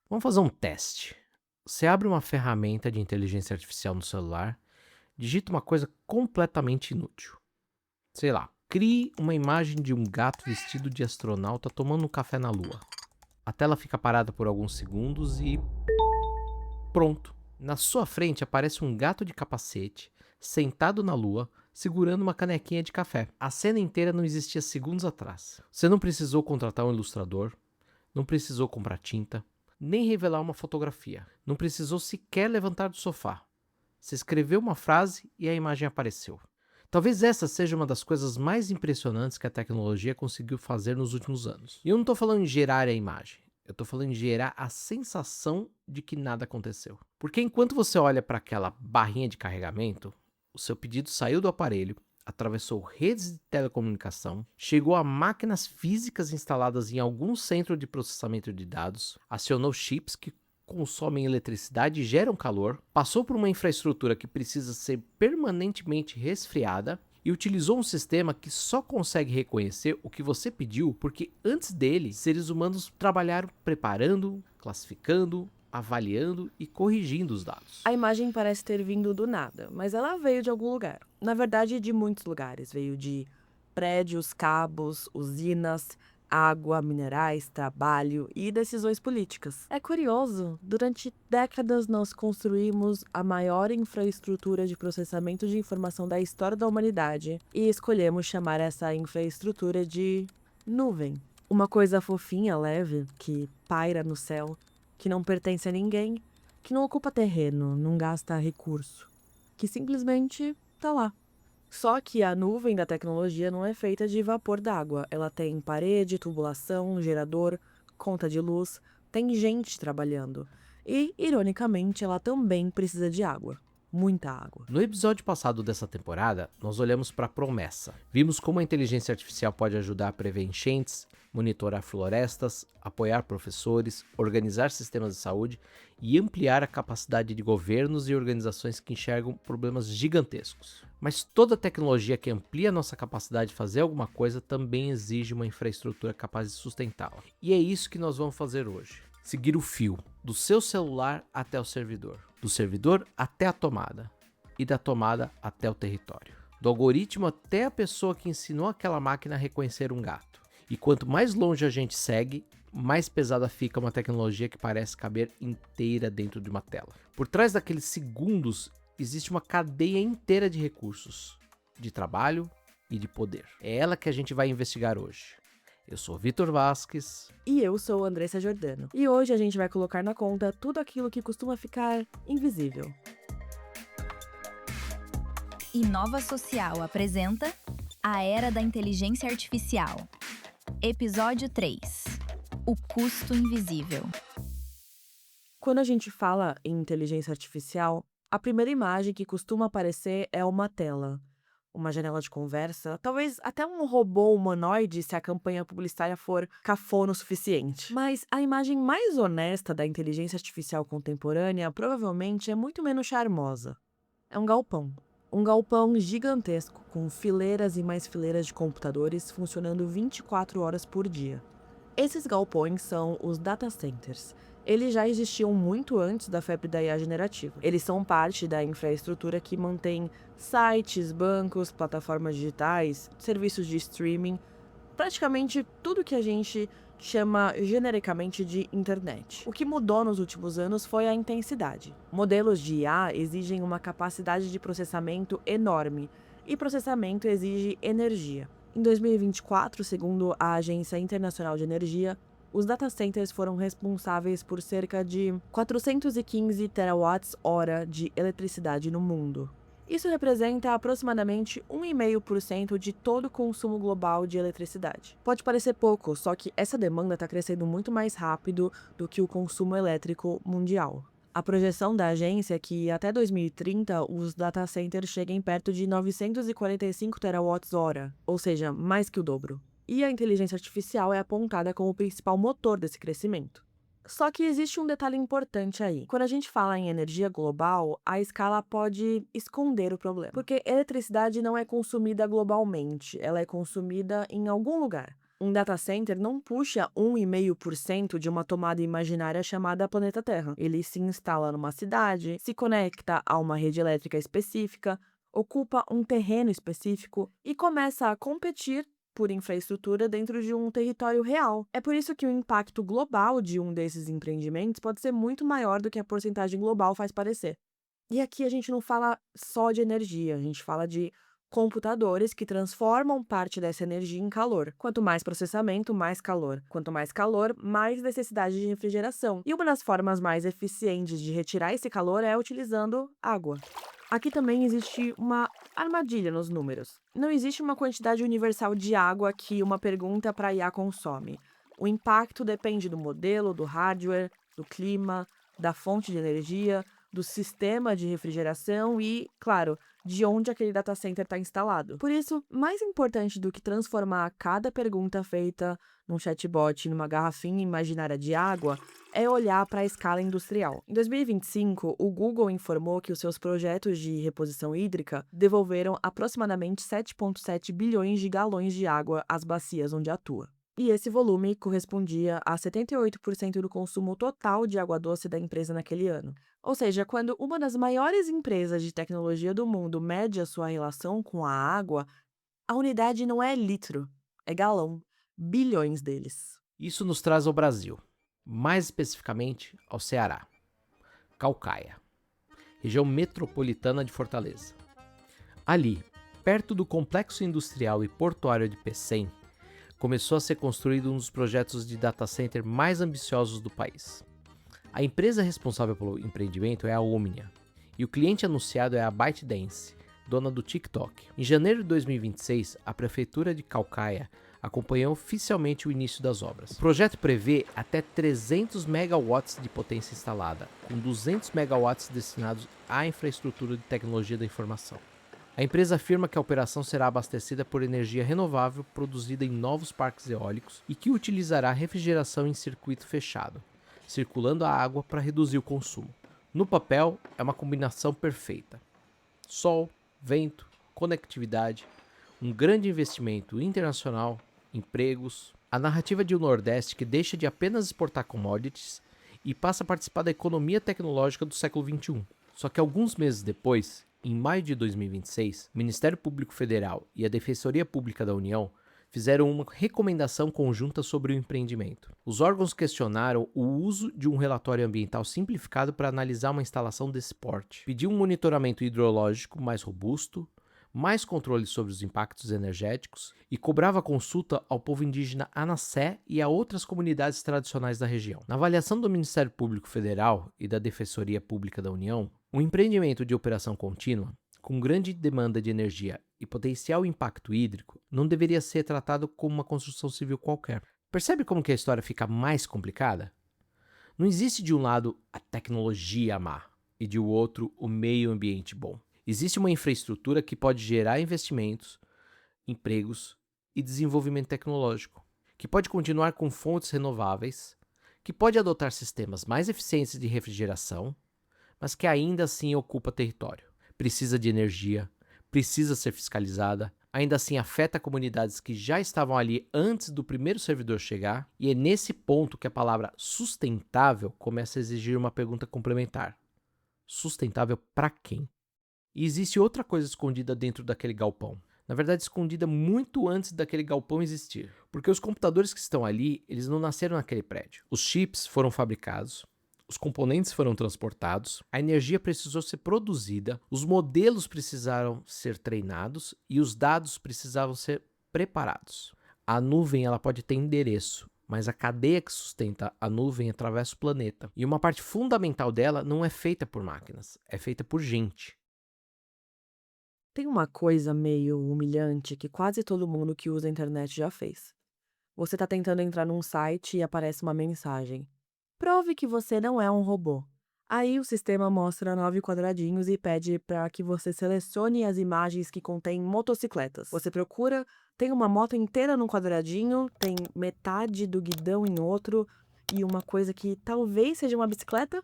Vamos fazer um teste. Você abre uma ferramenta de inteligência artificial no celular, digita uma coisa completamente inútil. Sei lá, crie uma imagem de um gato vestido de astronauta tomando um café na lua. A tela fica parada por alguns segundos e pronto. Na sua frente aparece um gato de capacete, sentado na lua, segurando uma canequinha de café. A cena inteira não existia segundos atrás. Você não precisou contratar um ilustrador, não precisou comprar tinta, nem revelar uma fotografia. Não precisou sequer levantar do sofá. Você escreveu uma frase e a imagem apareceu. Talvez essa seja uma das coisas mais impressionantes que a tecnologia conseguiu fazer nos últimos anos. E eu não estou falando em gerar a imagem, eu estou falando em gerar a sensação de que nada aconteceu. Porque enquanto você olha para aquela barrinha de carregamento, o seu pedido saiu do aparelho, atravessou redes de telecomunicação, chegou a máquinas físicas instaladas em algum centro de processamento de dados, acionou chips que consomem eletricidade e geram calor, passou por uma infraestrutura que precisa ser permanentemente resfriada e utilizou um sistema que só consegue reconhecer o que você pediu porque antes dele, seres humanos trabalharam preparando, classificando, avaliando e corrigindo os dados. A imagem parece ter vindo do nada, mas ela veio de algum lugar. Na verdade, de muitos lugares. Veio de prédios, cabos, usinas, água, minerais, trabalho e decisões políticas. É curioso, durante décadas nós construímos a maior infraestrutura de processamento de informação da história da humanidade e escolhemos chamar essa infraestrutura de nuvem. Uma coisa fofinha, leve, que paira no céu, que não pertence a ninguém, que não ocupa terreno, não gasta recurso, que simplesmente tá lá. Só que a nuvem da tecnologia não é feita de vapor d'água. Ela tem parede, tubulação, gerador, conta de luz, tem gente trabalhando. E, ironicamente, ela também precisa de água. Muita água. No episódio passado dessa temporada, nós olhamos para a promessa. Vimos como a inteligência artificial pode ajudar a prever enchentes, monitorar florestas, apoiar professores, organizar sistemas de saúde e ampliar a capacidade de governos e organizações que enxergam problemas gigantescos. Mas toda tecnologia que amplia nossa capacidade de fazer alguma coisa também exige uma infraestrutura capaz de sustentá-la. E é isso que nós vamos fazer hoje. Seguir o fio, do seu celular até o servidor, do servidor até a tomada, e da tomada até o território, do algoritmo até a pessoa que ensinou aquela máquina a reconhecer um gato. E quanto mais longe a gente segue, mais pesada fica uma tecnologia que parece caber inteira dentro de uma tela. Por trás daqueles segundos, existe uma cadeia inteira de recursos, de trabalho e de poder. É ela que a gente vai investigar hoje. Eu sou Vitor Vasques. E eu sou Andressa Giordano. E hoje a gente vai colocar na conta tudo aquilo que costuma ficar invisível. Inova Social apresenta A Era da Inteligência Artificial. Episódio 3. O custo invisível. Quando a gente fala em inteligência artificial, a primeira imagem que costuma aparecer é uma tela. Uma janela de conversa, talvez até um robô humanoide se a campanha publicitária for cafona o suficiente. Mas a imagem mais honesta da inteligência artificial contemporânea provavelmente é muito menos charmosa. É um galpão. Um galpão gigantesco, com fileiras e mais fileiras de computadores funcionando 24 horas por dia. Esses galpões são os data centers. Eles já existiam muito antes da febre da IA generativa. Eles são parte da infraestrutura que mantém sites, bancos, plataformas digitais, serviços de streaming, praticamente tudo que a gente chama genericamente de internet. O que mudou nos últimos anos foi a intensidade. Modelos de IA exigem uma capacidade de processamento enorme, e processamento exige energia. Em 2024, segundo a Agência Internacional de Energia, os data centers foram responsáveis por cerca de 415 terawatts-hora de eletricidade no mundo. Isso representa aproximadamente 1,5% de todo o consumo global de eletricidade. Pode parecer pouco, só que essa demanda está crescendo muito mais rápido do que o consumo elétrico mundial. A projeção da agência é que até 2030 os data centers cheguem perto de 945 terawatts-hora, ou seja, mais que o dobro. E a inteligência artificial é apontada como o principal motor desse crescimento. Só que existe um detalhe importante aí. Quando a gente fala em energia global, a escala pode esconder o problema. Porque eletricidade não é consumida globalmente, ela é consumida em algum lugar. Um data center não puxa 1,5% de uma tomada imaginária chamada planeta Terra. Ele se instala numa cidade, se conecta a uma rede elétrica específica, ocupa um terreno específico e começa a competir por infraestrutura dentro de um território real. É por isso que o impacto global de um desses empreendimentos pode ser muito maior do que a porcentagem global faz parecer. E aqui a gente não fala só de energia, a gente fala de computadores que transformam parte dessa energia em calor. Quanto mais processamento, mais calor. Quanto mais calor, mais necessidade de refrigeração. E uma das formas mais eficientes de retirar esse calor é utilizando água. Aqui também existe uma armadilha nos números. Não existe uma quantidade universal de água que uma pergunta para IA consome. O impacto depende do modelo, do hardware, do clima, da fonte de energia, do sistema de refrigeração e, claro, de onde aquele data center está instalado. Por isso, mais importante do que transformar cada pergunta feita num chatbot numa garrafinha imaginária de água é olhar para a escala industrial. Em 2025, o Google informou que os seus projetos de reposição hídrica devolveram aproximadamente 7,7 bilhões de galões de água às bacias onde atua. E esse volume correspondia a 78% do consumo total de água doce da empresa naquele ano. Ou seja, quando uma das maiores empresas de tecnologia do mundo mede a sua relação com a água, a unidade não é litro, é galão. Bilhões deles. Isso nos traz ao Brasil, mais especificamente ao Ceará. Caucaia, região metropolitana de Fortaleza. Ali, perto do complexo industrial e portuário de Pecém, começou a ser construído um dos projetos de data center mais ambiciosos do país. A empresa responsável pelo empreendimento é a Omnia, e o cliente anunciado é a ByteDance, dona do TikTok. Em janeiro de 2026, a prefeitura de Caucaia acompanhou oficialmente o início das obras. O projeto prevê até 300 megawatts de potência instalada, com 200 megawatts destinados à infraestrutura de tecnologia da informação. A empresa afirma que a operação será abastecida por energia renovável produzida em novos parques eólicos e que utilizará refrigeração em circuito fechado, circulando a água para reduzir o consumo. No papel, é uma combinação perfeita. Sol, vento, conectividade, um grande investimento internacional, empregos, a narrativa de um Nordeste que deixa de apenas exportar commodities e passa a participar da economia tecnológica do século XXI. Só que alguns meses depois, em maio de 2026, o Ministério Público Federal e a Defensoria Pública da União fizeram uma recomendação conjunta sobre o empreendimento. Os órgãos questionaram o uso de um relatório ambiental simplificado para analisar uma instalação desse porte, pediu um monitoramento hidrológico mais robusto, mais controle sobre os impactos energéticos e cobrava consulta ao povo indígena Anassé e a outras comunidades tradicionais da região. Na avaliação do Ministério Público Federal e da Defensoria Pública da União, um empreendimento de operação contínua, com grande demanda de energia e potencial impacto hídrico, não deveria ser tratado como uma construção civil qualquer. Percebe como que a história fica mais complicada? Não existe de um lado a tecnologia má e de outro o meio ambiente bom. Existe uma infraestrutura que pode gerar investimentos, empregos e desenvolvimento tecnológico, que pode continuar com fontes renováveis, que pode adotar sistemas mais eficientes de refrigeração, mas que ainda assim ocupa território. Precisa de energia, precisa ser fiscalizada, ainda assim afeta comunidades que já estavam ali antes do primeiro servidor chegar, e é nesse ponto que a palavra sustentável começa a exigir uma pergunta complementar. Sustentável para quem? E existe outra coisa escondida dentro daquele galpão. Na verdade, escondida muito antes daquele galpão existir. Porque os computadores que estão ali, eles não nasceram naquele prédio. Os chips foram fabricados, os componentes foram transportados, a energia precisou ser produzida, os modelos precisaram ser treinados e os dados precisavam ser preparados. A nuvem ela pode ter endereço, mas a cadeia que sustenta a nuvem atravessa o planeta. E uma parte fundamental dela não é feita por máquinas, é feita por gente. Tem uma coisa meio humilhante que quase todo mundo que usa a internet já fez. Você tá tentando entrar num site e aparece uma mensagem: prove que você não é um robô. Aí o sistema mostra 9 quadradinhos e pede para que você selecione as imagens que contêm motocicletas. Você procura, tem uma moto inteira num quadradinho, tem metade do guidão em outro e uma coisa que talvez seja uma bicicleta.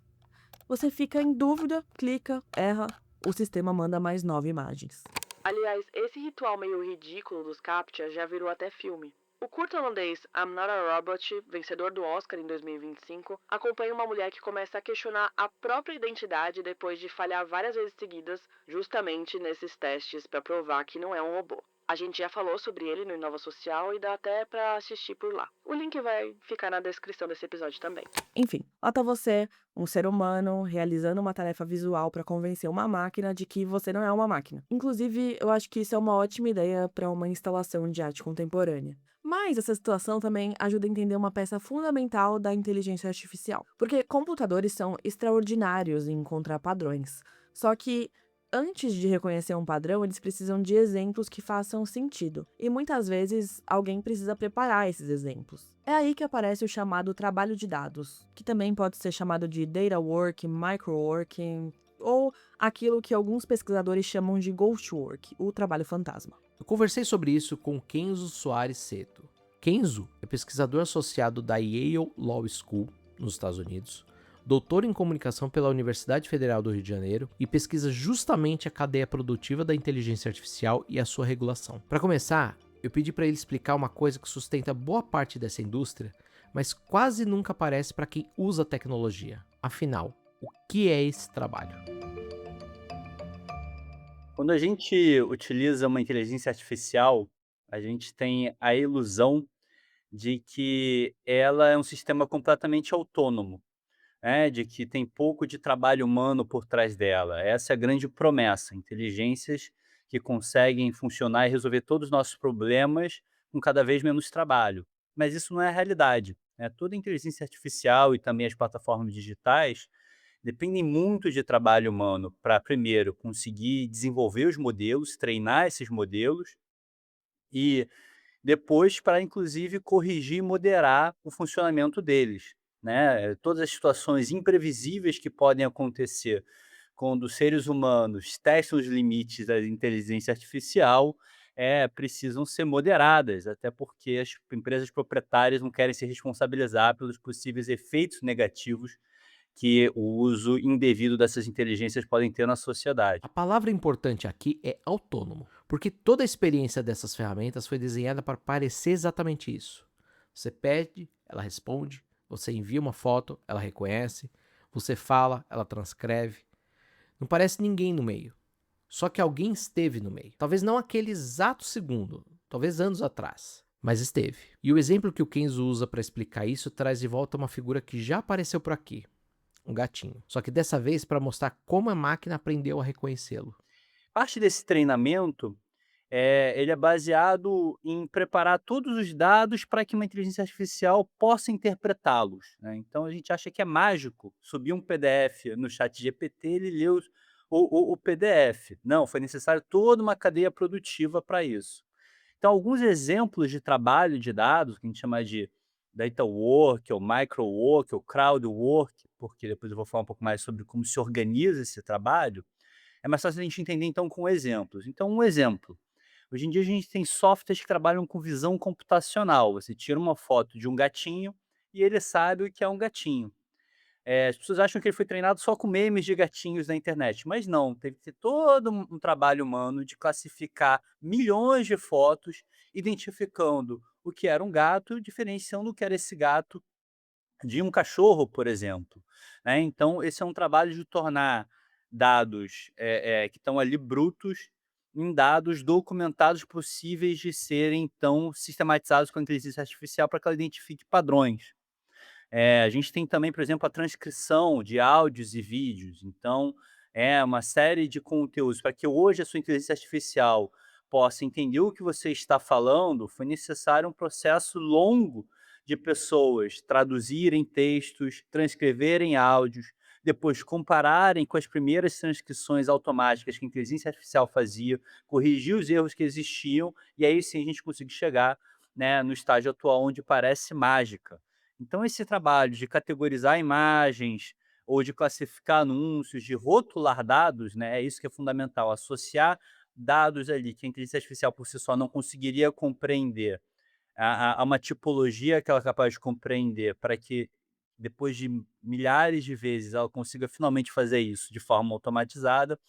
Você fica em dúvida, clica, erra, o sistema manda mais 9 imagens. Aliás, esse ritual meio ridículo dos CAPTCHA já virou até filme. O curta holandês I'm Not a Robot, vencedor do Oscar em 2025, acompanha uma mulher que começa a questionar a própria identidade depois de falhar várias vezes seguidas, justamente nesses testes para provar que não é um robô. A gente já falou sobre ele no Inova Social e dá até pra assistir por lá. O link vai ficar na descrição desse episódio também. Enfim, lá tá você, um ser humano, realizando uma tarefa visual para convencer uma máquina de que você não é uma máquina. Inclusive, eu acho que isso é uma ótima ideia para uma instalação de arte contemporânea. Mas essa situação também ajuda a entender uma peça fundamental da inteligência artificial, porque computadores são extraordinários em encontrar padrões. Só que antes de reconhecer um padrão, eles precisam de exemplos que façam sentido. E muitas vezes alguém precisa preparar esses exemplos. É aí que aparece o chamado trabalho de dados, que também pode ser chamado de data work, microworking, ou aquilo que alguns pesquisadores chamam de ghost work, o trabalho fantasma. Eu conversei sobre isso com Kenzo Soares Seto. Kenzo é pesquisador associado da Yale Law School, nos Estados Unidos, doutor em comunicação pela Universidade Federal do Rio de Janeiro e pesquisa justamente a cadeia produtiva da inteligência artificial e a sua regulação. Para começar, eu pedi para ele explicar uma coisa que sustenta boa parte dessa indústria, mas quase nunca aparece para quem usa a tecnologia. Afinal, o que é esse trabalho? Quando a gente utiliza uma inteligência artificial, a gente tem a ilusão de que ela é um sistema completamente autônomo, né, de que tem pouco de trabalho humano por trás dela. Essa é a grande promessa, inteligências que conseguem funcionar e resolver todos os nossos problemas com cada vez menos trabalho. Mas isso não é a realidade, né? Toda inteligência artificial e também as plataformas digitais dependem muito de trabalho humano para, primeiro, conseguir desenvolver os modelos, treinar esses modelos e depois para, inclusive, corrigir e moderar o funcionamento deles, né. Todas as situações imprevisíveis que podem acontecer quando os seres humanos testam os limites da inteligência artificial, precisam ser moderadas, até porque as empresas proprietárias não querem se responsabilizar pelos possíveis efeitos negativos que o uso indevido dessas inteligências podem ter na sociedade. A palavra importante aqui é autônomo, porque toda a experiência dessas ferramentas foi desenhada para parecer exatamente isso. Você pede, ela responde, você envia uma foto, ela reconhece, você fala, ela transcreve. Não parece ninguém no meio. Só que alguém esteve no meio. Talvez não aquele exato segundo, talvez anos atrás, mas esteve. E o exemplo que o Kenzo usa para explicar isso traz de volta uma figura que já apareceu por aqui. Um gatinho. Só que dessa vez para mostrar como a máquina aprendeu a reconhecê-lo. Parte desse treinamento, ele é baseado em preparar todos os dados para que uma inteligência artificial possa interpretá-los, né. Então a gente acha que é mágico subir um PDF no ChatGPT, ele lê o PDF. Não, foi necessário toda uma cadeia produtiva para isso. Então, alguns exemplos de trabalho de dados, que a gente chama de data work, ou micro work, ou crowd work, porque depois eu vou falar um pouco mais sobre como se organiza esse trabalho, é mais fácil a gente entender então com exemplos. Então, um exemplo. Hoje em dia a gente tem softwares que trabalham com visão computacional. Você tira uma foto de um gatinho e ele sabe o que é um gatinho. As pessoas acham que ele foi treinado só com memes de gatinhos na internet, mas não, teve que ter todo um trabalho humano de classificar milhões de fotos, identificando o que era um gato, diferenciando o que era esse gato de um cachorro, por exemplo, né. Então esse é um trabalho de tornar dados, que estão ali brutos, em dados documentados possíveis de serem, então, sistematizados com a inteligência artificial para que ela identifique padrões. A gente tem também, por exemplo, a transcrição de áudios e vídeos. Então, é uma série de conteúdos para que hoje a sua inteligência artificial possa entender o que você está falando, foi necessário um processo longo de pessoas traduzirem textos, transcreverem áudios, depois compararem com as primeiras transcrições automáticas que a inteligência artificial fazia, corrigir os erros que existiam, e aí sim a gente conseguir chegar, né, no estágio atual onde parece mágica. Então esse trabalho de categorizar imagens, ou de classificar anúncios, de rotular dados, né, é isso que é fundamental, associar dados ali que a inteligência artificial por si só não conseguiria compreender, a uma tipologia que ela é capaz de compreender, para que depois de milhares de vezes ela consiga finalmente fazer isso de forma automatizada,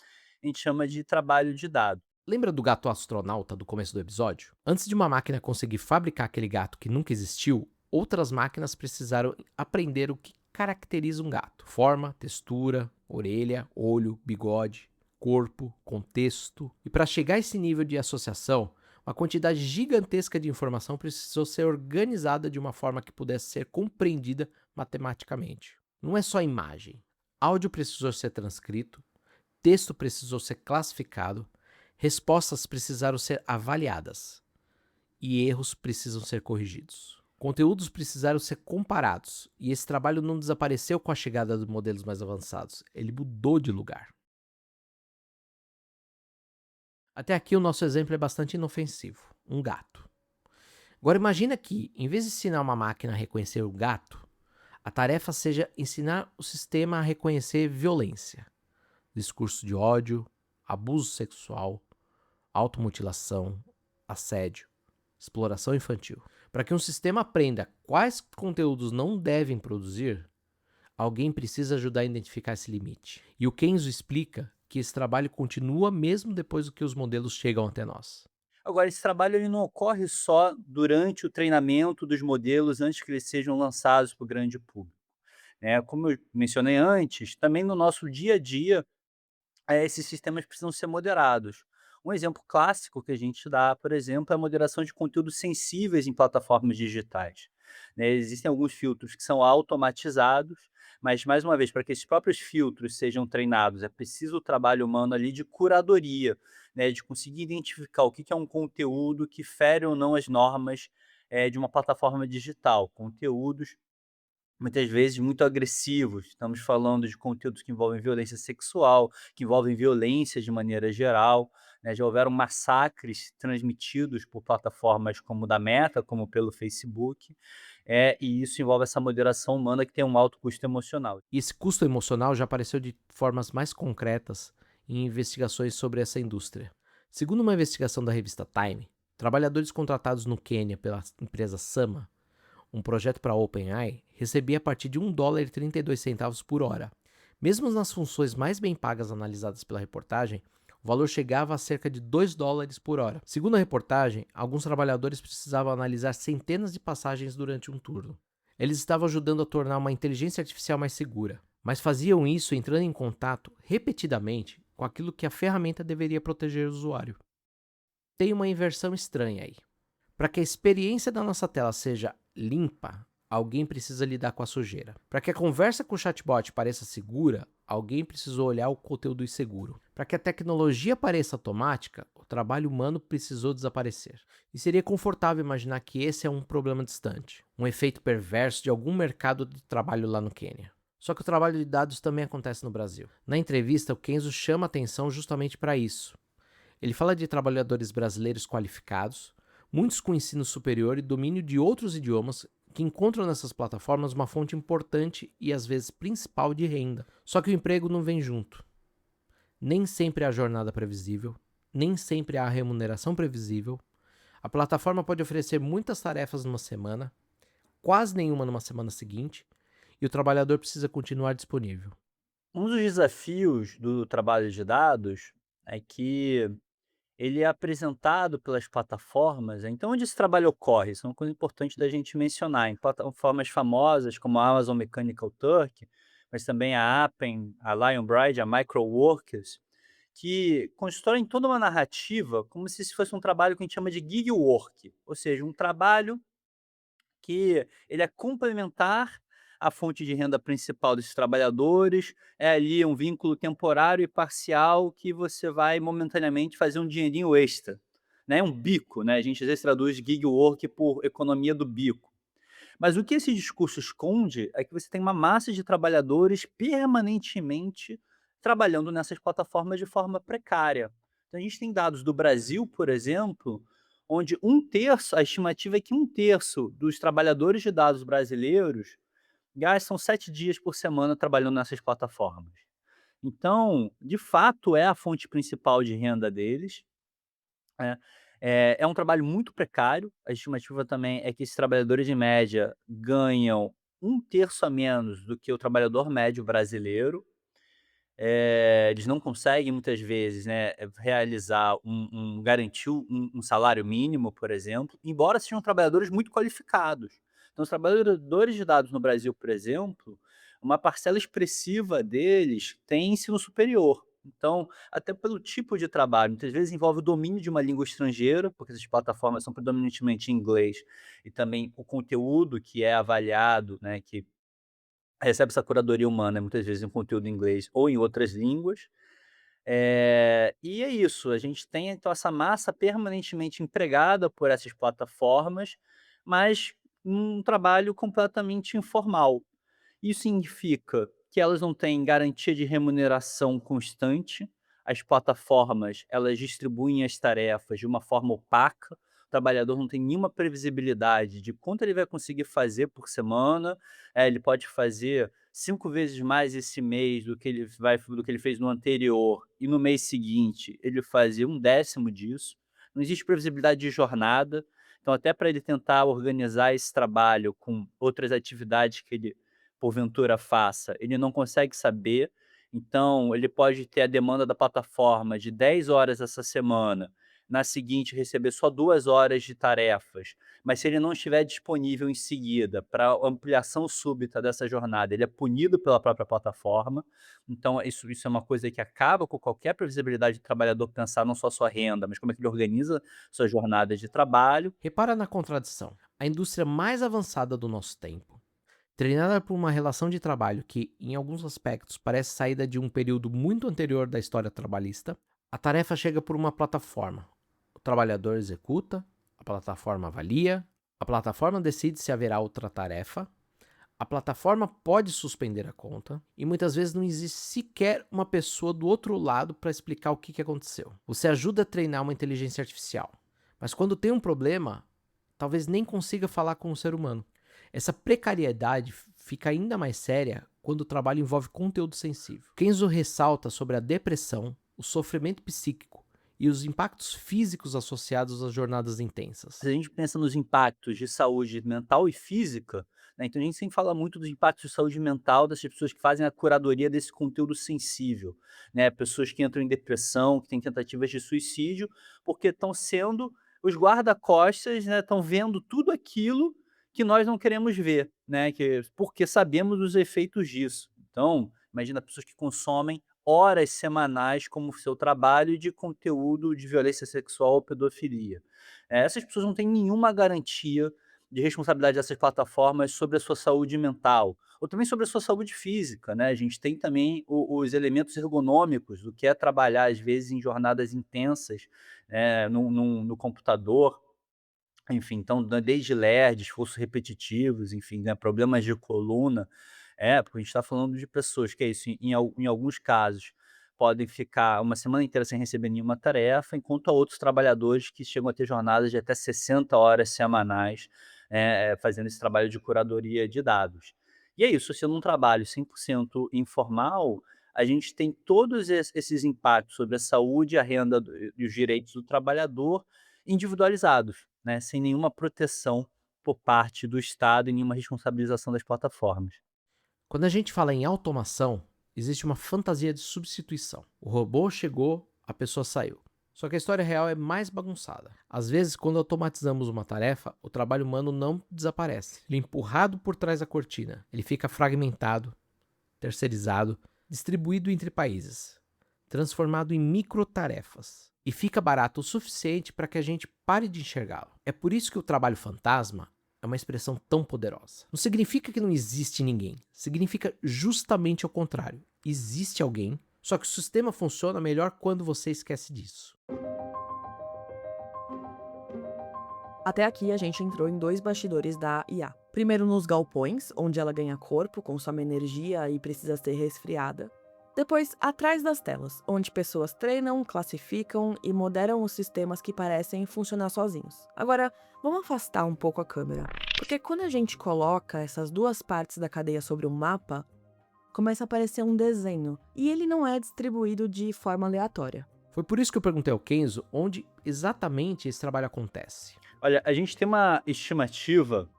a gente chama de trabalho de dados. Lembra do gato astronauta do começo do episódio? Antes de uma máquina conseguir fabricar aquele gato que nunca existiu, outras máquinas precisaram aprender o que caracteriza um gato: forma, textura, orelha, olho, bigode, corpo, contexto. E para chegar a esse nível de associação, uma quantidade gigantesca de informação precisou ser organizada de uma forma que pudesse ser compreendida matematicamente. Não é só imagem. Áudio precisou ser transcrito, texto precisou ser classificado, respostas precisaram ser avaliadas e erros precisam ser corrigidos. Conteúdos precisaram ser comparados e esse trabalho não desapareceu com a chegada dos modelos mais avançados, ele mudou de lugar. Até aqui o nosso exemplo é bastante inofensivo, um gato. Agora imagina que, em vez de ensinar uma máquina a reconhecer o gato, a tarefa seja ensinar o sistema a reconhecer violência, discurso de ódio, abuso sexual, automutilação, assédio, exploração infantil. Para que um sistema aprenda quais conteúdos não devem produzir, alguém precisa ajudar a identificar esse limite. E o Kenzo explica que esse trabalho continua mesmo depois que os modelos chegam até nós. Agora, esse trabalho ele não ocorre só durante o treinamento dos modelos antes que eles sejam lançados para o grande público, né? Como eu mencionei antes, também no nosso dia a dia, esses sistemas precisam ser moderados. Um exemplo clássico que a gente dá, por exemplo, é a moderação de conteúdos sensíveis em plataformas digitais, né? Existem alguns filtros que são automatizados, mas, mais uma vez, para que esses próprios filtros sejam treinados, é preciso o trabalho humano ali de curadoria, né? De conseguir identificar o que que é um conteúdo que fere ou não as normas de uma plataforma digital. Conteúdos muitas vezes muito agressivos. Estamos falando de conteúdos que envolvem violência sexual, que envolvem violência de maneira geral, né? Já houveram massacres transmitidos por plataformas como da Meta, como pelo Facebook, e isso envolve essa moderação humana que tem um alto custo emocional. E esse custo emocional já apareceu de formas mais concretas em investigações sobre essa indústria. Segundo uma investigação da revista Time, trabalhadores contratados no Quênia pela empresa Sama, um projeto para a OpenAI, recebia a partir de $1,32 por hora. Mesmo nas funções mais bem pagas analisadas pela reportagem, o valor chegava a cerca de $2 por hora. Segundo a reportagem, alguns trabalhadores precisavam analisar centenas de passagens durante um turno. Eles estavam ajudando a tornar uma inteligência artificial mais segura, mas faziam isso entrando em contato repetidamente com aquilo que a ferramenta deveria proteger o usuário. Tem uma inversão estranha aí. Para que a experiência da nossa tela seja limpa, alguém precisa lidar com a sujeira. Para que a conversa com o chatbot pareça segura, alguém precisou olhar o conteúdo inseguro. Para que a tecnologia pareça automática, o trabalho humano precisou desaparecer. E seria confortável imaginar que esse é um problema distante, um efeito perverso de algum mercado de trabalho lá no Quênia. Só que o trabalho de dados também acontece no Brasil. Na entrevista, o Kenzo chama atenção justamente para isso. Ele fala de trabalhadores brasileiros qualificados, muitos com ensino superior e domínio de outros idiomas que encontram nessas plataformas uma fonte importante e às vezes principal de renda. Só que o emprego não vem junto. Nem sempre há jornada previsível, nem sempre há remuneração previsível. A plataforma pode oferecer muitas tarefas numa semana, quase nenhuma numa semana seguinte, e o trabalhador precisa continuar disponível. Um dos desafios do trabalho de dados é que ele é apresentado pelas plataformas, então onde esse trabalho ocorre? Isso é uma coisa importante da gente mencionar, em plataformas famosas como a Amazon Mechanical Turk, mas também a Appen, a Lionbridge, a Microworkers, que constroem toda uma narrativa como se isso fosse um trabalho que a gente chama de gig work, ou seja, um trabalho que ele é complementar à fonte de renda principal desses trabalhadores, é ali um vínculo temporário e parcial que você vai momentaneamente fazer um dinheirinho extra, né, um bico, né, a gente às vezes traduz gig work por economia do bico. Mas o que esse discurso esconde é que você tem uma massa de trabalhadores permanentemente trabalhando nessas plataformas de forma precária. Então a gente tem dados do Brasil, por exemplo, onde um terço, a estimativa é que um terço dos trabalhadores de dados brasileiros gastam 7 dias por semana trabalhando nessas plataformas. Então, de fato, é a fonte principal de renda deles, né. É um trabalho muito precário, a estimativa também é que esses trabalhadores, em média, ganham um terço a menos do que o trabalhador médio brasileiro. eles não conseguem muitas vezes, né, realizar garantir um salário mínimo, por exemplo, embora sejam trabalhadores muito qualificados. Então os trabalhadores de dados no Brasil, por exemplo, uma parcela expressiva deles tem ensino superior. Então, até pelo tipo de trabalho, muitas vezes envolve o domínio de uma língua estrangeira, porque essas plataformas são predominantemente em inglês, e também o conteúdo que é avaliado, né, que recebe essa curadoria humana, muitas vezes em conteúdo em inglês ou em outras línguas. E é isso, a gente tem então essa massa permanentemente empregada por essas plataformas, mas um trabalho completamente informal. Isso significa que elas não têm garantia de remuneração constante, as plataformas, elas distribuem as tarefas de uma forma opaca, o trabalhador não tem nenhuma previsibilidade de quanto ele vai conseguir fazer por semana, ele pode fazer 5 vezes mais esse mês do que ele fez no anterior, e no mês seguinte ele fazia 1/10 disso. Não existe previsibilidade de jornada, então até para ele tentar organizar esse trabalho com outras atividades que ele porventura faça, ele não consegue saber, então ele pode ter a demanda da plataforma de 10 horas essa semana, na seguinte receber só 2 horas de tarefas, mas se ele não estiver disponível em seguida para ampliação súbita dessa jornada, ele é punido pela própria plataforma, então isso é uma coisa que acaba com qualquer previsibilidade do trabalhador pensar não só sua renda, mas como é que ele organiza suas jornadas de trabalho. Repara na contradição. A indústria mais avançada do nosso tempo, treinada por uma relação de trabalho que, em alguns aspectos, parece saída de um período muito anterior da história trabalhista, a tarefa chega por uma plataforma. O trabalhador executa, a plataforma avalia, a plataforma decide se haverá outra tarefa, a plataforma pode suspender a conta e muitas vezes não existe sequer uma pessoa do outro lado para explicar o que aconteceu. Você ajuda a treinar uma inteligência artificial, mas quando tem um problema, talvez nem consiga falar com um ser humano. Essa precariedade fica ainda mais séria quando o trabalho envolve conteúdo sensível. Kenzo ressalta sobre a depressão, o sofrimento psíquico e os impactos físicos associados às jornadas intensas. Se a gente pensa nos impactos de saúde mental e física, né, então a gente sempre fala muito dos impactos de saúde mental dessas pessoas que fazem a curadoria desse conteúdo sensível, né? Pessoas que entram em depressão, que têm tentativas de suicídio, porque estão sendo os guarda-costas, né? Estão vendo tudo aquilo que nós não queremos ver, né? Porque sabemos os efeitos disso. Então, imagina pessoas que consomem horas semanais como seu trabalho de conteúdo de violência sexual ou pedofilia. Essas pessoas não têm nenhuma garantia de responsabilidade dessas plataformas sobre a sua saúde mental, ou também sobre a sua saúde física, né. A gente tem também os elementos ergonômicos do que é trabalhar, às vezes, em jornadas intensas, no computador, enfim, então desde ler, esforços repetitivos, enfim, né, problemas de coluna. Porque a gente está falando de pessoas que é isso, em alguns casos, podem ficar uma semana inteira sem receber nenhuma tarefa, enquanto há outros trabalhadores que chegam a ter jornadas de até 60 horas semanais, fazendo esse trabalho de curadoria de dados. E é isso, sendo um trabalho 100% informal, a gente tem todos esses impactos sobre a saúde, a renda e os direitos do trabalhador individualizados, né, sem nenhuma proteção por parte do Estado e nenhuma responsabilização das plataformas. Quando a gente fala em automação, existe uma fantasia de substituição. O robô chegou, a pessoa saiu. Só que a história real é mais bagunçada. Às vezes, quando automatizamos uma tarefa, o trabalho humano não desaparece. Ele é empurrado por trás da cortina. Ele fica fragmentado, terceirizado, distribuído entre países, transformado em microtarefas. E fica barato o suficiente para que a gente pare de enxergá-lo. É por isso que o trabalho fantasma é uma expressão tão poderosa. Não significa que não existe ninguém. Significa justamente ao contrário. Existe alguém, só que o sistema funciona melhor quando você esquece disso. Até aqui a gente entrou em 2 bastidores da IA. Primeiro nos galpões, onde ela ganha corpo, consome energia e precisa ser resfriada. Depois, atrás das telas, onde pessoas treinam, classificam e moderam os sistemas que parecem funcionar sozinhos. Agora, vamos afastar um pouco a câmera, porque quando a gente coloca essas 2 partes da cadeia sobre um mapa, começa a aparecer um desenho, e ele não é distribuído de forma aleatória. Foi por isso que eu perguntei ao Kenzo onde exatamente esse trabalho acontece. Olha, a gente tem uma estimativa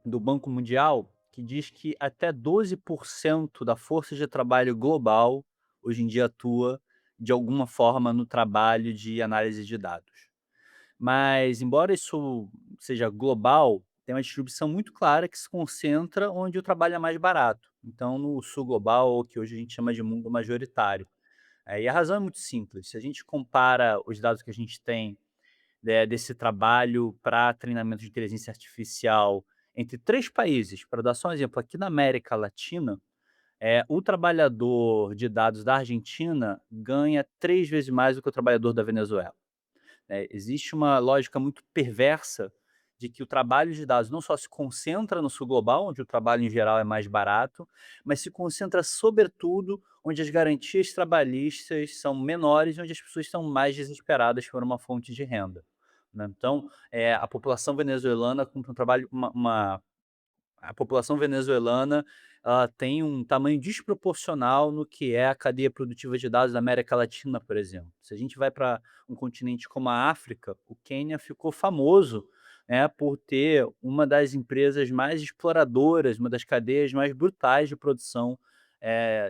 do Banco Mundial que diz que até 12% da força de trabalho global hoje em dia atua de alguma forma no trabalho de análise de dados. Mas, embora isso seja global, tem uma distribuição muito clara que se concentra onde o trabalho é mais barato. Então, no sul global, ou que hoje a gente chama de mundo majoritário. E a razão é muito simples. Se a gente compara os dados que a gente tem, desse trabalho para treinamento de inteligência artificial entre 3 países, para dar só um exemplo, aqui na América Latina, o trabalhador de dados da Argentina ganha 3 vezes mais do que o trabalhador da Venezuela. Existe uma lógica muito perversa de que o trabalho de dados não só se concentra no sul global, onde o trabalho em geral é mais barato, mas se concentra sobretudo onde as garantias trabalhistas são menores e onde as pessoas estão mais desesperadas por uma fonte de renda, né. Então, a população venezuelana cumpre um trabalho uma a população venezuelana, ela tem um tamanho desproporcional no que é a cadeia produtiva de dados da América Latina, por exemplo. Se a gente vai para um continente como a África, o Quênia ficou famoso, por ter uma das empresas mais exploradoras, uma das cadeias mais brutais de produção,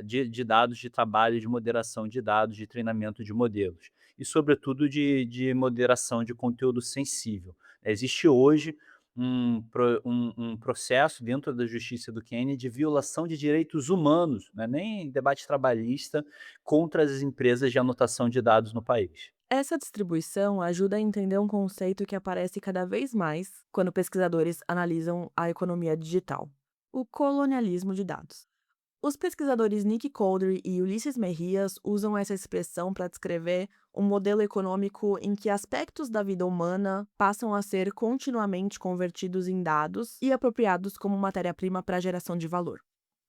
de dados, de trabalho, de moderação de dados, de treinamento de modelos. E, sobretudo, de moderação de conteúdo sensível. Existe hoje um processo dentro da justiça do Quênia de violação de direitos humanos, não é nem debate trabalhista, contra as empresas de anotação de dados no país. Essa distribuição ajuda a entender um conceito que aparece cada vez mais quando pesquisadores analisam a economia digital: o colonialismo de dados. Os pesquisadores Nick Couldry e Ulisses Mejias usam essa expressão para descrever um modelo econômico em que aspectos da vida humana passam a ser continuamente convertidos em dados e apropriados como matéria-prima para a geração de valor.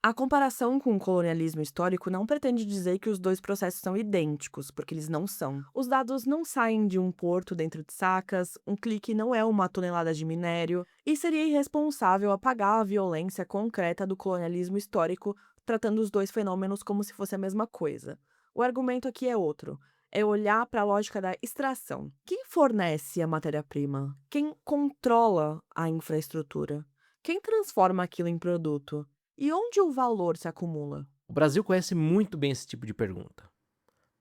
A comparação com o colonialismo histórico não pretende dizer que os dois processos são idênticos, porque eles não são. Os dados não saem de um porto dentro de sacas, um clique não é uma tonelada de minério, e seria irresponsável apagar a violência concreta do colonialismo histórico, tratando os dois fenômenos como se fosse a mesma coisa. O argumento aqui é outro. É olhar para a lógica da extração. Quem fornece a matéria-prima? Quem controla a infraestrutura? Quem transforma aquilo em produto? E onde o valor se acumula? O Brasil conhece muito bem esse tipo de pergunta.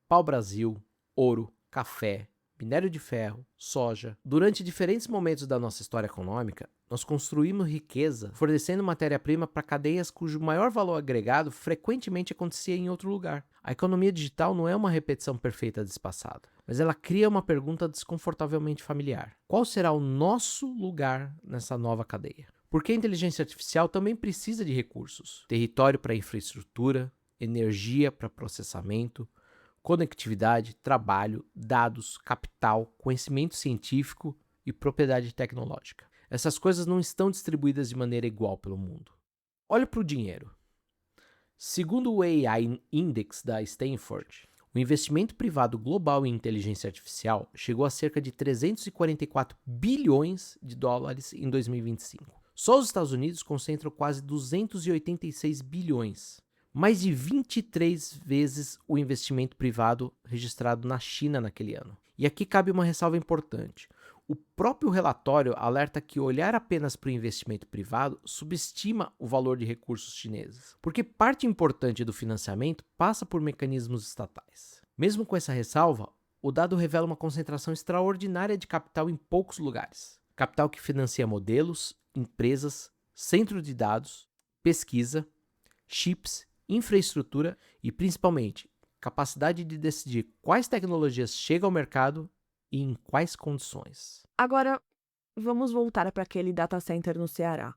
Pau-brasil, ouro, café, minério de ferro, soja. Durante diferentes momentos da nossa história econômica, nós construímos riqueza fornecendo matéria-prima para cadeias cujo maior valor agregado frequentemente acontecia em outro lugar. A economia digital não é uma repetição perfeita desse passado, mas ela cria uma pergunta desconfortavelmente familiar. Qual será o nosso lugar nessa nova cadeia? Porque a inteligência artificial também precisa de recursos: território para infraestrutura, energia para processamento, conectividade, trabalho, dados, capital, conhecimento científico e propriedade tecnológica. Essas coisas não estão distribuídas de maneira igual pelo mundo. Olha para o dinheiro. Segundo o AI Index da Stanford, o investimento privado global em inteligência artificial chegou a cerca de 344 bilhões de dólares em 2025. Só os Estados Unidos concentram quase 286 bilhões, mais de 23 vezes o investimento privado registrado na China naquele ano. E aqui cabe uma ressalva importante. O próprio relatório alerta que olhar apenas para o investimento privado subestima o valor de recursos chineses, porque parte importante do financiamento passa por mecanismos estatais. Mesmo com essa ressalva, o dado revela uma concentração extraordinária de capital em poucos lugares. Capital que financia modelos, empresas, centro de dados, pesquisa, chips, infraestrutura e, principalmente, capacidade de decidir quais tecnologias chegam ao mercado e em quais condições. Agora, vamos voltar para aquele data center no Ceará.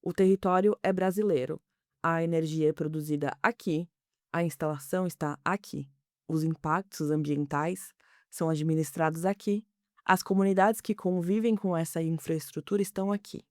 O território é brasileiro, a energia é produzida aqui, a instalação está aqui, os impactos ambientais são administrados aqui, as comunidades que convivem com essa infraestrutura estão aqui.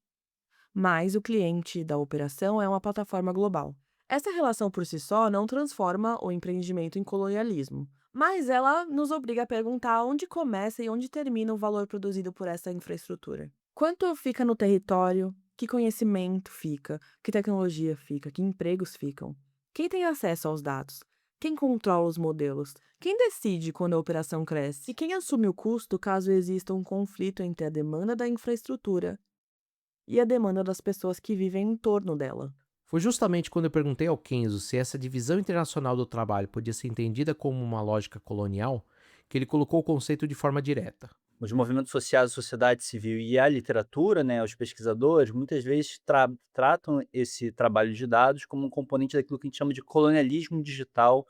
Mas o cliente da operação é uma plataforma global. Essa relação por si só não transforma o empreendimento em colonialismo, mas ela nos obriga a perguntar onde começa e onde termina o valor produzido por essa infraestrutura. Quanto fica no território? Que conhecimento fica? Que tecnologia fica? Que empregos ficam? Quem tem acesso aos dados? Quem controla os modelos? Quem decide quando a operação cresce? E quem assume o custo caso exista um conflito entre a demanda da infraestrutura e a demanda das pessoas que vivem em torno dela? Foi justamente quando eu perguntei ao Kenzo se essa divisão internacional do trabalho podia ser entendida como uma lógica colonial que ele colocou o conceito de forma direta. Os movimentos sociais, a sociedade civil e a literatura, né, os pesquisadores, muitas vezes tratam esse trabalho de dados como um componente daquilo que a gente chama de colonialismo digital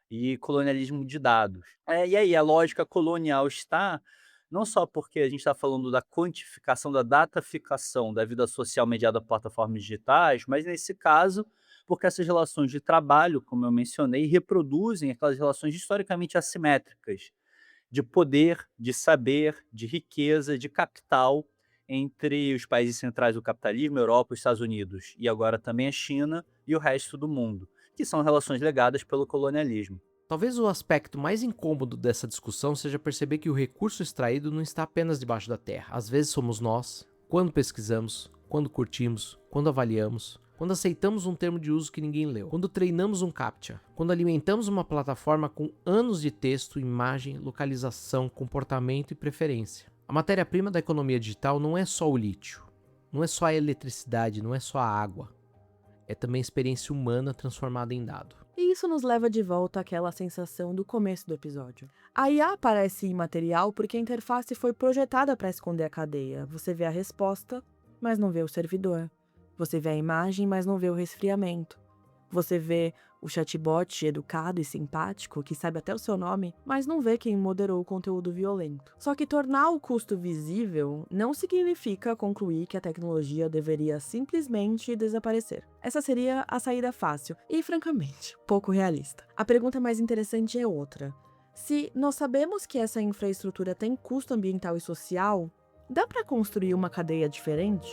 e colonialismo de dados. E aí a lógica colonial está não só porque a gente está falando da quantificação, da dataficação da vida social mediada por plataformas digitais, mas nesse caso, porque essas relações de trabalho, como eu mencionei, reproduzem aquelas relações historicamente assimétricas de poder, de saber, de riqueza, de capital entre os países centrais do capitalismo, Europa, os Estados Unidos e agora também a China e o resto do mundo, que são relações legadas pelo colonialismo. Talvez o aspecto mais incômodo dessa discussão seja perceber que o recurso extraído não está apenas debaixo da terra. Às vezes somos nós, quando pesquisamos, quando curtimos, quando avaliamos, quando aceitamos um termo de uso que ninguém leu, quando treinamos um CAPTCHA, quando alimentamos uma plataforma com anos de texto, imagem, localização, comportamento e preferência. A matéria-prima da economia digital não é só o lítio, não é só a eletricidade, não é só a água. É também a experiência humana transformada em dado. E isso nos leva de volta àquela sensação do começo do episódio. A IA parece imaterial porque a interface foi projetada para esconder a cadeia. Você vê a resposta, mas não vê o servidor. Você vê a imagem, mas não vê o resfriamento. Você vê o chatbot educado e simpático, que sabe até o seu nome, mas não vê quem moderou o conteúdo violento. Só que tornar o custo visível não significa concluir que a tecnologia deveria simplesmente desaparecer. Essa seria a saída fácil e, francamente, pouco realista. A pergunta mais interessante é outra. Se nós sabemos que essa infraestrutura tem custo ambiental e social, dá para construir uma cadeia diferente?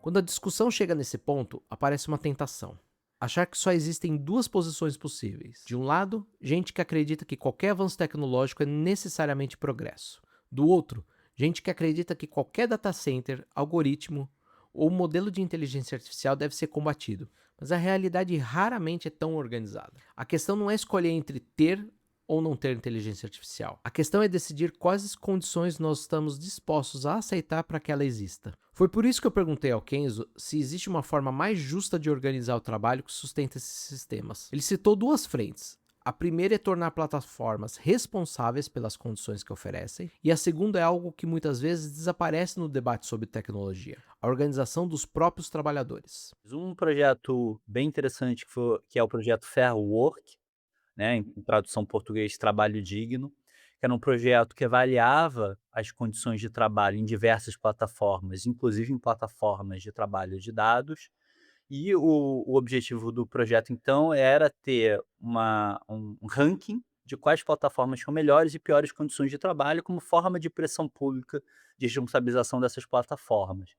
Quando a discussão chega nesse ponto, aparece uma tentação. Achar que só existem duas posições possíveis. De um lado, gente que acredita que qualquer avanço tecnológico é necessariamente progresso. Do outro, gente que acredita que qualquer data center, algoritmo ou modelo de inteligência artificial deve ser combatido. Mas a realidade raramente é tão organizada. A questão não é escolher entre ter ou não ter inteligência artificial. A questão é decidir quais condições nós estamos dispostos a aceitar para que ela exista. Foi por isso que eu perguntei ao Kenzo se existe uma forma mais justa de organizar o trabalho que sustenta esses sistemas. Ele citou duas frentes. A primeira é tornar plataformas responsáveis pelas condições que oferecem, e a segunda é algo que muitas vezes desaparece no debate sobre tecnologia: a organização dos próprios trabalhadores. Um projeto bem interessante que é o projeto Fair Work, né, em tradução português, trabalho digno, que era um projeto que avaliava as condições de trabalho em diversas plataformas, inclusive em plataformas de trabalho de dados, e o objetivo do projeto, então, era ter um ranking de quais plataformas tinham melhores e piores condições de trabalho como forma de pressão pública de responsabilização dessas plataformas.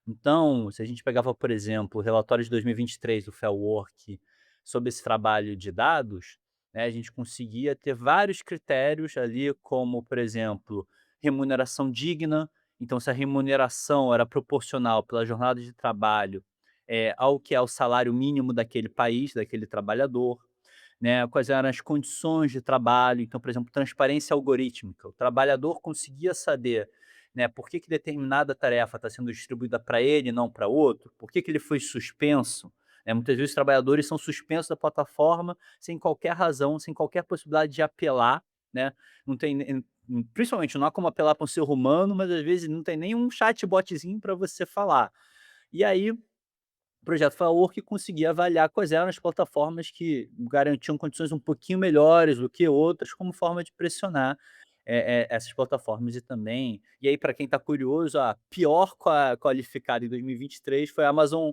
Então, se a gente pegava, por exemplo, o relatório de 2023 do Fair Work sobre esse trabalho de dados, né, a gente conseguia ter vários critérios ali, como, por exemplo, remuneração digna. Então, se a remuneração era proporcional pela jornada de trabalho ao que é o salário mínimo daquele país, daquele trabalhador, né? Quais eram as condições de trabalho. Então, por exemplo, transparência algorítmica. O trabalhador conseguia saber, né, por que determinada tarefa está sendo distribuída para ele e não para outro, por que ele foi suspenso. Muitas vezes os trabalhadores são suspensos da plataforma sem qualquer razão, sem qualquer possibilidade de apelar, né? Não tem, principalmente não há como apelar para um ser humano, mas às vezes não tem nenhum chatbotzinho para você falar. E aí o projeto Firework conseguia avaliar quais eram as plataformas que garantiam condições um pouquinho melhores do que outras, como forma de pressionar, essas plataformas. E aí, para quem está curioso, a pior qualificada em 2023 foi a Amazon,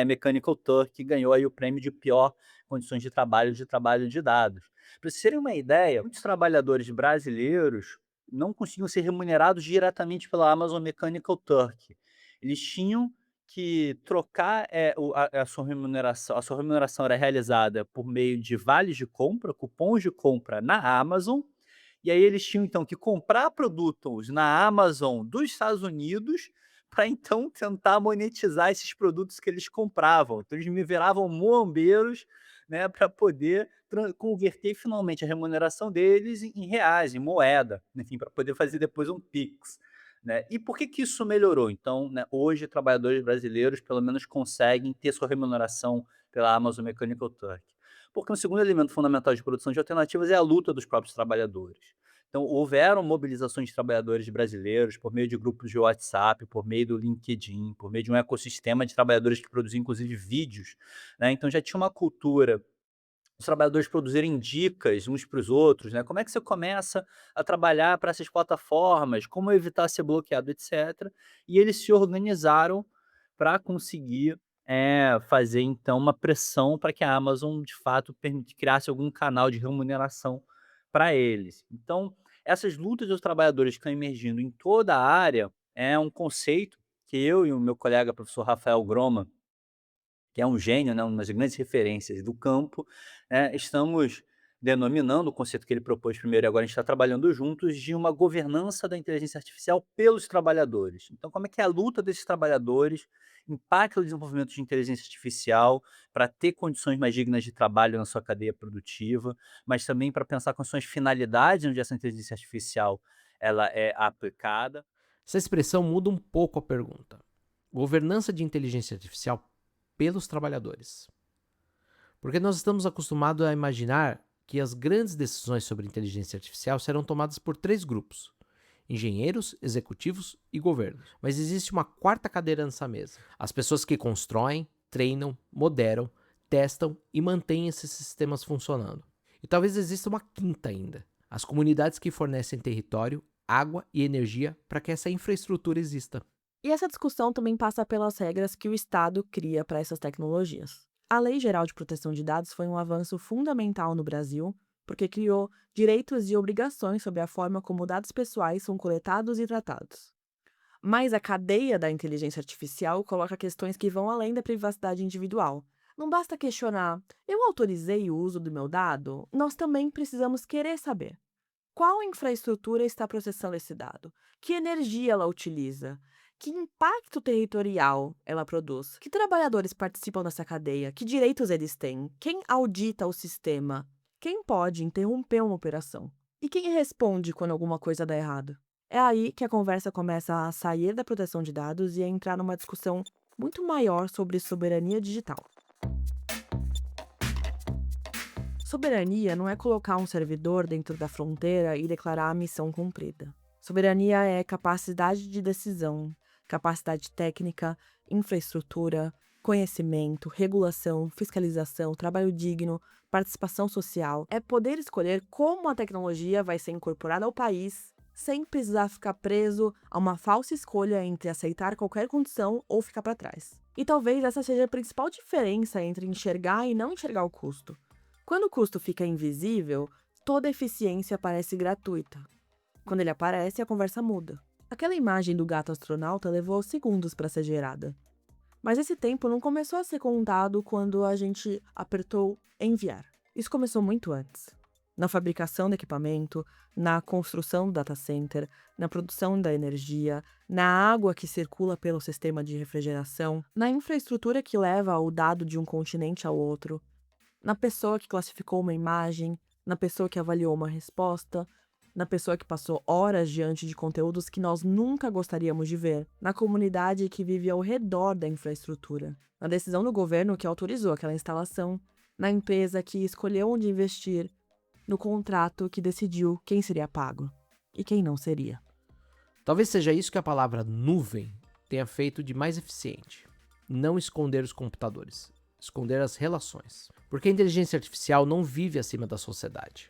Mechanical Turk, que ganhou aí o prêmio de pior condições de trabalho de dados. Para vocês terem uma ideia, muitos trabalhadores brasileiros não conseguiam ser remunerados diretamente pela Amazon Mechanical Turk. Eles tinham que trocar, a sua remuneração era realizada por meio de vales de compra, cupons de compra na Amazon, e aí eles tinham então que comprar produtos na Amazon dos Estados Unidos para então tentar monetizar esses produtos que eles compravam. Então eles me viravam muambeiros, né, para poder converter finalmente a remuneração deles em reais, em moeda, enfim, para poder fazer depois um Pix. né? E por que que isso melhorou? Então, né, hoje trabalhadores brasileiros pelo menos conseguem ter sua remuneração pela Amazon Mechanical Turk. Porque um segundo elemento fundamental de produção de alternativas é a luta dos próprios trabalhadores. Então, houveram mobilizações de trabalhadores brasileiros por meio de grupos de WhatsApp, por meio do LinkedIn, por meio de um ecossistema de trabalhadores que produziam inclusive vídeos, né? Então já tinha uma cultura os trabalhadores produzirem dicas uns para os outros, né, como é que você começa a trabalhar para essas plataformas, como evitar ser bloqueado, etcétera. E eles se organizaram para conseguir, fazer então uma pressão para que a Amazon de fato criasse algum canal de remuneração para eles. Então, essas lutas dos trabalhadores que estão emergindo em toda a área, é um conceito que eu e o meu colega professor Rafael Groma, que é um gênio, né, uma das grandes referências do campo, estamos denominando o conceito que ele propôs primeiro e agora a gente está trabalhando juntos, de uma governança da inteligência artificial pelos trabalhadores. Então, como é que a luta desses trabalhadores impacta o desenvolvimento de inteligência artificial para ter condições mais dignas de trabalho na sua cadeia produtiva, mas também para pensar quais são as finalidades onde essa inteligência artificial ela é aplicada. Essa expressão muda um pouco a pergunta. Governança de inteligência artificial pelos trabalhadores. Porque nós estamos acostumados a imaginar que as grandes decisões sobre inteligência artificial serão tomadas por três grupos: engenheiros, executivos e governo. Mas existe uma quarta cadeira nessa mesa: as pessoas que constroem, treinam, moderam, testam e mantêm esses sistemas funcionando. E talvez exista uma quinta ainda: as comunidades que fornecem território, água e energia para que essa infraestrutura exista. E essa discussão também passa pelas regras que o Estado cria para essas tecnologias. A Lei Geral de Proteção de Dados foi um avanço fundamental no Brasil, porque criou direitos e obrigações sobre a forma como dados pessoais são coletados e tratados. Mas a cadeia da inteligência artificial coloca questões que vão além da privacidade individual. Não basta questionar: eu autorizei o uso do meu dado? Nós também precisamos querer saber qual infraestrutura está processando esse dado, que energia ela utiliza, que impacto territorial ela produz, que trabalhadores participam dessa cadeia, que direitos eles têm, quem audita o sistema, quem pode interromper uma operação e quem responde quando alguma coisa dá errado. É aí que a conversa começa a sair da proteção de dados e a entrar numa discussão muito maior sobre soberania digital. Soberania não é colocar um servidor dentro da fronteira e declarar a missão cumprida. Soberania é capacidade de decisão, capacidade técnica, infraestrutura, conhecimento, regulação, fiscalização, trabalho digno, participação social. É poder escolher como a tecnologia vai ser incorporada ao país sem precisar ficar preso a uma falsa escolha entre aceitar qualquer condição ou ficar para trás. E talvez essa seja a principal diferença entre enxergar e não enxergar o custo. Quando o custo fica invisível, toda eficiência parece gratuita. Quando ele aparece, a conversa muda. Aquela imagem do gato astronauta levou segundos para ser gerada. Mas esse tempo não começou a ser contado quando a gente apertou enviar. Isso começou muito antes. Na fabricação do equipamento, na construção do data center, na produção da energia, na água que circula pelo sistema de refrigeração, na infraestrutura que leva o dado de um continente ao outro, na pessoa que classificou uma imagem, na pessoa que avaliou uma resposta, na pessoa que passou horas diante de conteúdos que nós nunca gostaríamos de ver, na comunidade que vive ao redor da infraestrutura, na decisão do governo que autorizou aquela instalação, na empresa que escolheu onde investir, no contrato que decidiu quem seria pago e quem não seria. Talvez seja isso que a palavra nuvem tenha feito de mais eficiente: não esconder os computadores, esconder as relações. Porque a inteligência artificial não vive acima da sociedade.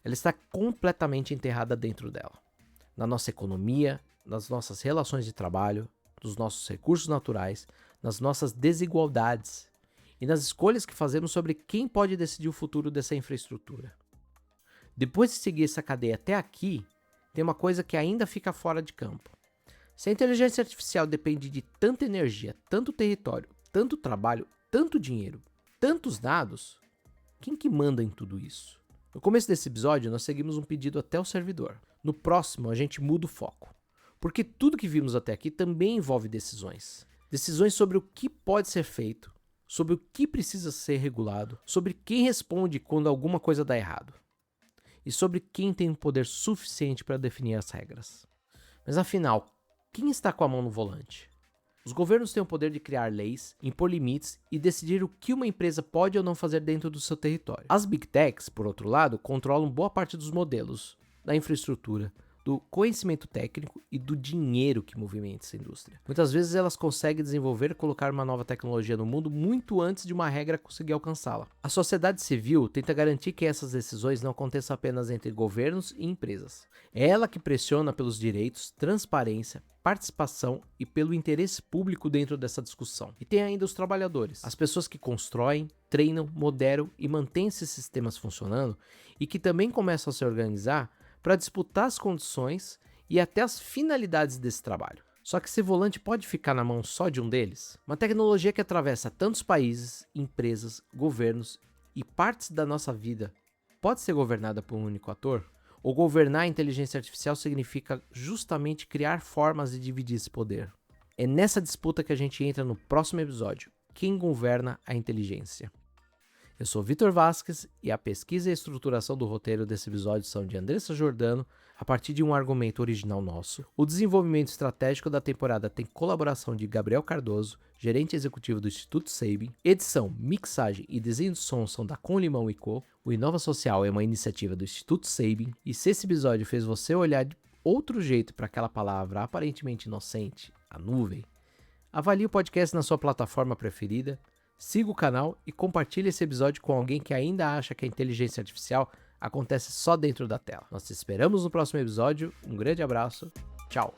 Ela está completamente enterrada dentro dela. Na nossa economia, nas nossas relações de trabalho, nos nossos recursos naturais, nas nossas desigualdades e nas escolhas que fazemos sobre quem pode decidir o futuro dessa infraestrutura. Depois de seguir essa cadeia até aqui, tem uma coisa que ainda fica fora de campo. Se a inteligência artificial depende de tanta energia, tanto território, tanto trabalho, tanto dinheiro, tantos dados, quem que manda em tudo isso? No começo desse episódio, nós seguimos um pedido até o servidor. No próximo, a gente muda o foco. Porque tudo que vimos até aqui também envolve decisões. Decisões sobre o que pode ser feito, sobre o que precisa ser regulado, sobre quem responde quando alguma coisa dá errado. E sobre quem tem o poder suficiente para definir as regras. Mas afinal, quem está com a mão no volante? Os governos têm o poder de criar leis, impor limites e decidir o que uma empresa pode ou não fazer dentro do seu território. As Big Techs, por outro lado, controlam boa parte dos modelos, da infraestrutura, do conhecimento técnico e do dinheiro que movimenta essa indústria. Muitas vezes elas conseguem desenvolver e colocar uma nova tecnologia no mundo muito antes de uma regra conseguir alcançá-la. A sociedade civil tenta garantir que essas decisões não aconteçam apenas entre governos e empresas. É ela que pressiona pelos direitos, transparência, participação e pelo interesse público dentro dessa discussão. E tem ainda os trabalhadores, as pessoas que constroem, treinam, moderam e mantêm esses sistemas funcionando e que também começam a se organizar para disputar as condições e até as finalidades desse trabalho. Só que esse volante pode ficar na mão só de um deles? Uma tecnologia que atravessa tantos países, empresas, governos e partes da nossa vida pode ser governada por um único ator? Ou governar a inteligência artificial significa justamente criar formas de dividir esse poder? É nessa disputa que a gente entra no próximo episódio. Quem governa a inteligência? Eu sou Vitor Vasquez e a pesquisa e a estruturação do roteiro desse episódio são de Andressa Giordano, a partir de um argumento original nosso. O desenvolvimento estratégico da temporada tem colaboração de Gabriel Cardoso, gerente executivo do Instituto Sabin. Edição, mixagem e desenho de som são da Com Limão & Co. O Inova Social é uma iniciativa do Instituto Sabin. E se esse episódio fez você olhar de outro jeito para aquela palavra aparentemente inocente, a nuvem, avalie o podcast na sua plataforma preferida. Siga o canal e compartilhe esse episódio com alguém que ainda acha que a inteligência artificial acontece só dentro da tela. Nós te esperamos no próximo episódio. Um grande abraço. Tchau.